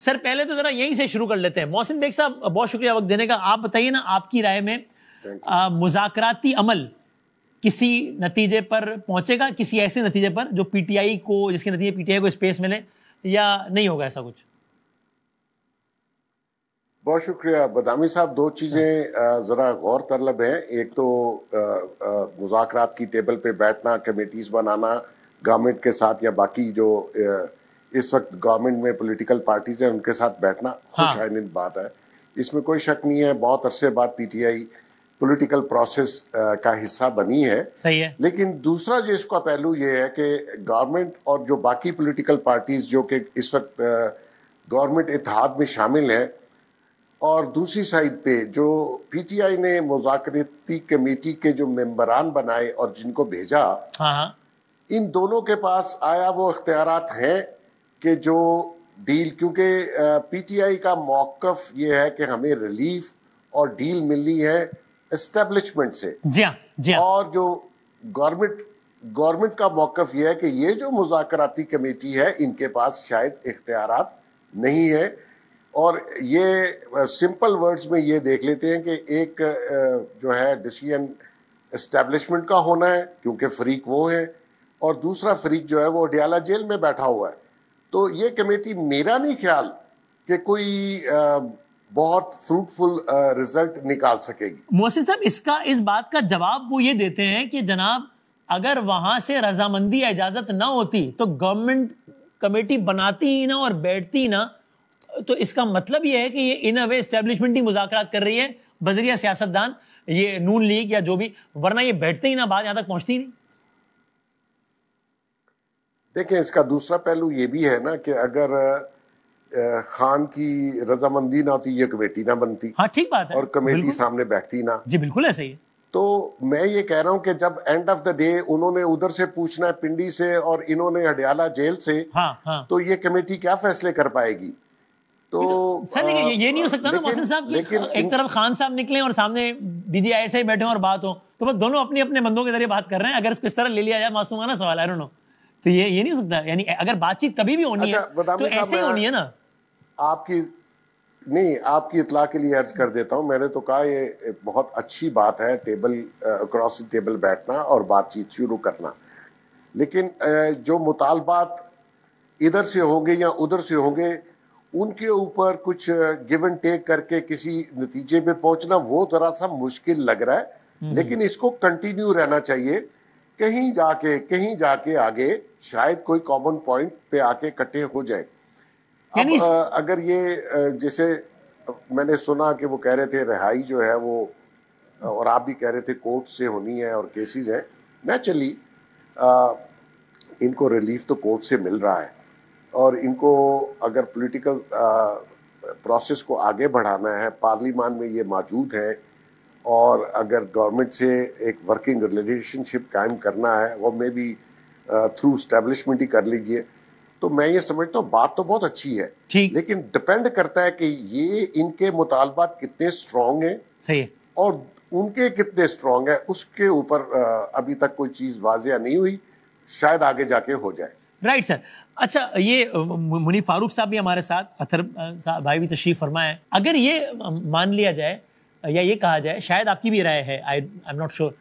سر پہلے تو ذرا یہیں سے شروع کر لیتے ہیں. محسن بیگ صاحب بہت شکریہ وقت دینے کا. آپ بتائیے نا, آپ کی رائے میں مذاکراتی عمل کسی نتیجے پر پہنچے گا, کسی ایسے نتیجے پر جو پی ٹی آئی کو, جس کے نتیجے پی ٹی آئی کو اسپیس ملے, یا نہیں ہوگا ایسا کچھ؟ بہت شکریہ بدامی صاحب. دو چیزیں ذرا غور طلب ہیں. ایک تو مذاکرات کی ٹیبل پہ بیٹھنا, کمیٹیز بنانا گورنمنٹ کے ساتھ, یا باقی جو اس وقت گورنمنٹ میں پولیٹیکل پارٹیز ہیں ان کے ساتھ بیٹھنا خوش آئند بات ہے, اس میں کوئی شک نہیں ہے. بہت عرصے بعد P T I political process کا حصہ بنی ہے. صحیح ہے. لیکن دوسرا جو اس کا پہلو یہ ہے کہ گورنمنٹ اور جو باقی پولیٹیکل پارٹیز جو کہ اس وقت گورنمنٹ اتحاد میں شامل ہیں, اور دوسری سائڈ پہ جو پی ٹی آئی نے مذاکراتی کمیٹی کے جو ممبران بنائے اور جن کو بھیجا, ان دونوں کے پاس آیا وہ اختیارات ہیں کہ جو ڈیل, کیونکہ پی ٹی آئی کا موقف یہ ہے کہ ہمیں ریلیف اور ڈیل ملنی ہے اسٹیبلشمنٹ سے. جی ہاں. اور جو گورنمنٹ کا موقف یہ ہے کہ یہ جو مذاکراتی کمیٹی ہے ان کے پاس شاید اختیارات نہیں ہے. اور یہ سمپل ورڈز میں یہ دیکھ لیتے ہیں کہ ایک جو ہے ڈیسیژن اسٹیبلشمنٹ کا ہونا ہے کیونکہ فریق وہ ہے, اور دوسرا فریق جو ہے وہ ڈیالہ جیل میں بیٹھا ہوا ہے. تو یہ کمیٹی میرا نہیں خیال کہ کوئی بہت فروٹفل رزلٹ نکال سکے گی. محسن صاحب اس بات کا جواب وہ یہ دیتے ہیں کہ جناب اگر وہاں سے رضامندی یا اجازت نہ ہوتی تو گورنمنٹ کمیٹی بناتی ہی نہ اور بیٹھتی نہ, تو اس کا مطلب یہ ہے کہ یہ ان اے وے اسٹیبلشمنٹ ہی مذاکرات کر رہی ہے بذریعہ سیاستدان, یہ نون لیگ یا جو بھی, ورنہ یہ بیٹھتے ہی نہ, بات یہاں تک پہنچتی ہی نہیں. دیکھیں اس کا دوسرا پہلو یہ بھی ہے نا کہ اگر خان کی رضامندی نہ ہوتی یہ کمیٹی نہ بنتی. ہاں ٹھیک بات ہے. اور کمیٹی سامنے بیٹھتی نہ. جی بالکل ایسا ہی ہے. تو میں یہ کہہ رہا ہوں کہ جب اینڈ آف دا ڈے انہوں نے ادھر سے پوچھنا ہے پنڈی سے اور انہوں نے ہڈیالہ جیل سے, تو یہ کمیٹی کیا فیصلے کر پائے گی؟ تو سر یہ نہیں ہو سکتا نا محسن صاحب کہ ایک طرف خان صاحب نکلیں اور سامنے ڈی جی آئی سے بیٹھے ہوں اور بات ہو, تو بس دونوں اپنے اپنے بندوں کے ذریعے بات کر رہے ہیں. اگر اس کو اس طرح لے لیا جائے معصومانہ سوال ہے, تو یہ نہیں ہو سکتا. یعنی اگر بات چیت کبھی بھی ہونی ہے تو ایسے ہی ہونی ہے نا. آپ کی اطلاع کے لیے عرض کر دیتا ہوں, میں نے تو کہا یہ بہت اچھی بات ہے ٹیبل اکراس ٹیبل بیٹھنا اور بات چیت شروع کرنا, لیکن جو مطالبات ادھر سے ہوں گے یا ادھر سے ہوں گے ان کے اوپر کچھ گیو اینڈ ٹیک کر کے کسی نتیجے پہ پہنچنا وہ ذرا سا مشکل لگ رہا ہے. لیکن اس کو کنٹینیو رہنا چاہیے, کہیں جا کے آگے شاید کوئی کامن پوائنٹ پہ آ کے اکٹھے ہو جائیں. اب اگر یہ جیسے میں نے سنا کہ وہ کہہ رہے تھے رہائی جو ہے وہ, اور آپ بھی کہہ رہے تھے کورٹ سے ہونی ہے اور کیسز ہیں, نیچرلی ان کو ریلیف تو کورٹ سے مل رہا ہے, اور ان کو اگر پولیٹیکل پروسیس کو آگے بڑھانا ہے, پارلیمان میں یہ موجود ہے, اور اگر گورنمنٹ سے ایک ورکنگ ریلیشن شپ قائم کرنا ہے وہ میں بھی تھرو اسٹیبلشمنٹ ہی کر لیجئے, تو میں یہ سمجھتا ہوں بات تو بہت اچھی ہے, لیکن ڈپینڈ کرتا ہے کہ یہ ان کے مطالبات کتنے اسٹرانگ ہیں. صحیح. اور ان کے کتنے اسٹرانگ ہیں اس کے اوپر ابھی تک کوئی چیز واضح نہیں ہوئی, شاید آگے جا کے ہو جائے. Right sir. اچھا یہ منیف فاروق صاحب بھی ہمارے ساتھ, اطہر بھائی بھی تشریف فرمائے ہیں. اگر یہ مان لیا جائے یا یہ کہا جائے, شاید آپ کی بھی رائے ہے, آئی ایم ناٹ شیور,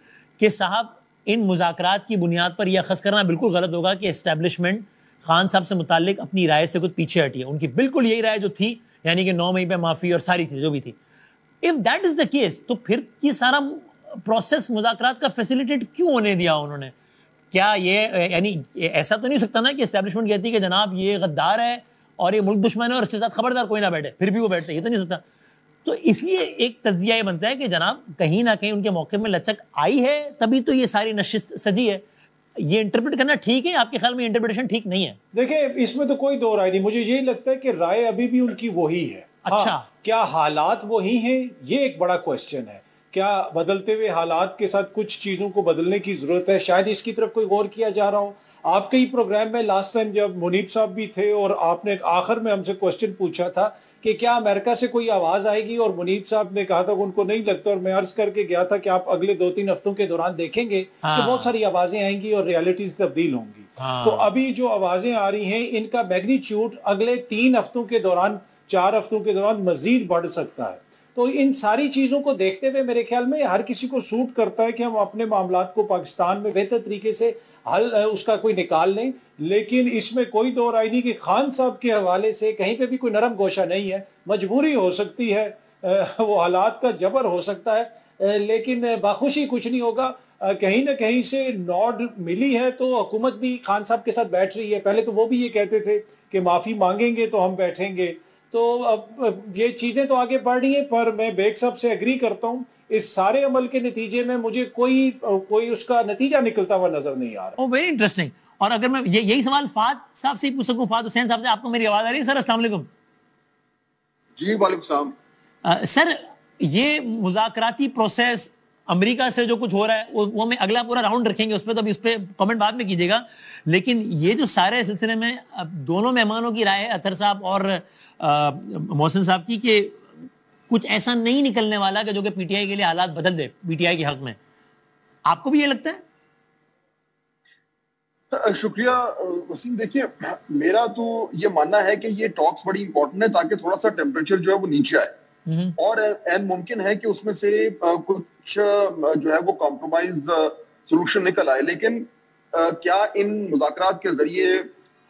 کہ صاحب ان مذاکرات کی بنیاد پر یہ اخذ کرنا بالکل غلط ہوگا کہ اسٹیبلشمنٹ خان صاحب سے متعلق اپنی رائے سے کچھ پیچھے ہٹی ہے. ان کی بالکل یہی رائے جو تھی, یعنی کہ 9 مئی پہ معافی اور ساری چیزیں جو بھی تھی. If that is the case, تو پھر یہ سارا پروسیس مذاکرات کا فیسیلیٹیٹ کیوں ہونے دیا انہوں نے؟ کیا یہ یعنی ایسا تو نہیں ہو سکتا نا کہ اسٹیبلشمنٹ کہتی کہ جناب یہ غدار ہے اور یہ ملک دشمن ہے اور اس کے ساتھ خبردار کوئی نہ بیٹھے, پھر بھی وہ بیٹھتے, یہ تو نہیں ہو سکتا. تو اس لیے ایک تجزیہ یہ بنتا ہے کہ جناب کہیں نہ کہیں ان کے موقع میں لچک آئی ہے, تبھی تو یہ ساری نشست سجی ہے. یہ انٹرپریٹ کرنا ٹھیک ہے؟ آپ کے خیال میں انٹرپریٹیشن ٹھیک نہیں ہے؟ دیکھیں اس میں تو کوئی دو رائے نہیں, مجھے یہی لگتا ہے کہ رائے ابھی بھی ان کی وہی ہے. اچھا, کیا حالات وہی ہیں, یہ ایک بڑا کوسچن ہے. کیا بدلتے ہوئے حالات کے ساتھ کچھ چیزوں کو بدلنے کی ضرورت ہے؟ شاید اس کی طرف کوئی غور کیا جا رہا ہو. آپ کے ہی پروگرام میں لاسٹ ٹائم جب منیب صاحب بھی تھے اور آپ نے آخر میں ہم سے کوسچن پوچھا تھا کہ کیا امریکہ سے کوئی آواز آئے گی، اور منیب صاحب نے کہا تھا کہ ان کو نہیں لگتا، اور میں عرض کر کے گیا تھا کہ آپ اگلے 2-3 ہفتوں کے دوران دیکھیں گے کہ بہت ساری آوازیں آئیں گی اور ریالٹیز تبدیل ہوں گی. تو ابھی جو آوازیں آ رہی ہیں ان کا میگنیچیوڈ اگلے 3 ہفتوں کے دوران، 4 ہفتوں کے دوران مزید بڑھ سکتا ہے. تو ان ساری چیزوں کو دیکھتے ہوئے میرے خیال میں ہر کسی کو سوٹ کرتا ہے کہ ہم اپنے معاملات کو پاکستان میں بہتر طریقے سے حل اس کا کوئی نکال لیں. لیکن اس میں کوئی دو رائے نہیں کہ خان صاحب کے حوالے سے کہیں پہ بھی کوئی نرم گوشہ نہیں ہے. مجبوری ہو سکتی ہے، وہ حالات کا جبر ہو سکتا ہے، لیکن باخوشی کچھ نہیں ہوگا. کہیں نہ کہیں سے نوڈ ملی ہے تو حکومت بھی خان صاحب کے ساتھ بیٹھ رہی ہے. پہلے تو وہ بھی یہ کہتے تھے کہ معافی مانگیں گے تو ہم بیٹھیں گے. تو اب یہ چیزیں تو آگے بڑھ رہی ہیں، پر میں بیگ صاحب سے ایگری کرتا ہوں، اس سارے عمل کے نتیجے میں مجھے کوئی اس کا نتیجہ نکلتا ہوا نظر نہیں آ رہا. Very interesting. اور اگر میں یہی سوال فہد صاحب سے پوچھ سکوں، فہد حسین صاحب سے، آپ کو میری آواز آ رہی ہے سر؟ السلام علیکم. جی وعلیکم السلام. سر یہ مذاکراتی پروسیس امریکہ سے جو کچھ ہو رہا ہے وہ ہمیں اگلا پورا راؤنڈ رکھیں گے اس پہ، تو ابھی اس پہ کامنٹ بعد میں کیجیے گا. لیکن یہ جو سارے سلسلے میں دونوں مہمانوں کی رائے، اطہر صاحب اور محسن صاحب کی، کہ کچھ ایسا نہیں نکلنے والا کہ جو کہ پی ٹی آئی کے لیے حالات بدل دے پی ٹی آئی کے حق میں. آپ کو بھی یہ لگتا ہے؟ شکریہ وسیم. دیکھیے میرا تو یہ ماننا ہے کہ یہ ٹاکس بڑی امپورٹنٹ ہے تاکہ تھوڑا سا ٹیمپریچر جو ہے وہ نیچے آئے، اور این ممکن ہے کہ اس میں سے کچھ جو ہے وہ کمپرومائز سولوشن نکل آئے. لیکن کیا ان مذاکرات کے ذریعے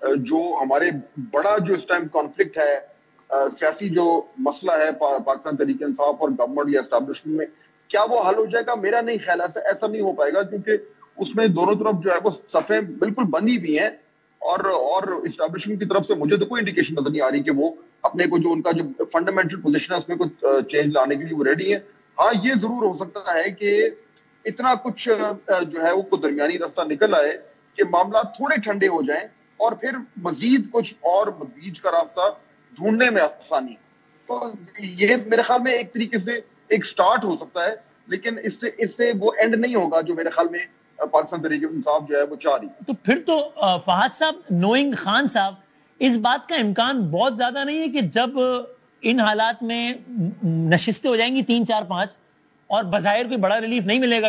جو ہمارے بڑا جو اس ٹائم کانفلکٹ ہے، سیاسی جو مسئلہ ہے پاکستان تحریک انصاف اور گورنمنٹ یا اسٹیبلشمنٹ میں، کیا وہ حل ہو جائے گا؟ میرا نہیں خیال ایسا نہیں ہو پائے گا، کیونکہ اس میں دونوں طرف جو ہے وہ صفیں بالکل بندی بھی ہیں، اور اسٹیبلشمنٹ کی طرف سے مجھے تو کوئی انڈیکیشن نظر نہیں آ رہی کہ وہ اپنے کو جو ان کا جو فنڈامنٹل پوزیشن ہے اس میں کچھ چینج لانے کے لیے وہ ریڈی ہیں. ہاں یہ ضرور ہو سکتا ہے کہ اتنا کچھ جو ہے وہ درمیانی راستہ نکل آئے کہ معاملات تھوڑے ٹھنڈے ہو جائیں اور پھر مزید کچھ اور بیچ کا راستہ ڈھونڈنے میں آسانی. تو یہ میرے خیال میں ایک طریقے سے ایک سٹارٹ ہو سکتا ہے، لیکن اس سے وہ اینڈ نہیں ہوگا جو میرے خیال میں پاکستان تحریک انصاف جو ہے وہ چاہ رہی. تو پھر تو فہد صاحب، نوئنگ خان صاحب، اس بات کا امکان بہت زیادہ نہیں ہے کہ جب ان حالات میں نشستیں ہو جائیں گی 3 4 5 اور بظاہر کوئی بڑا ریلیف نہیں ملے گا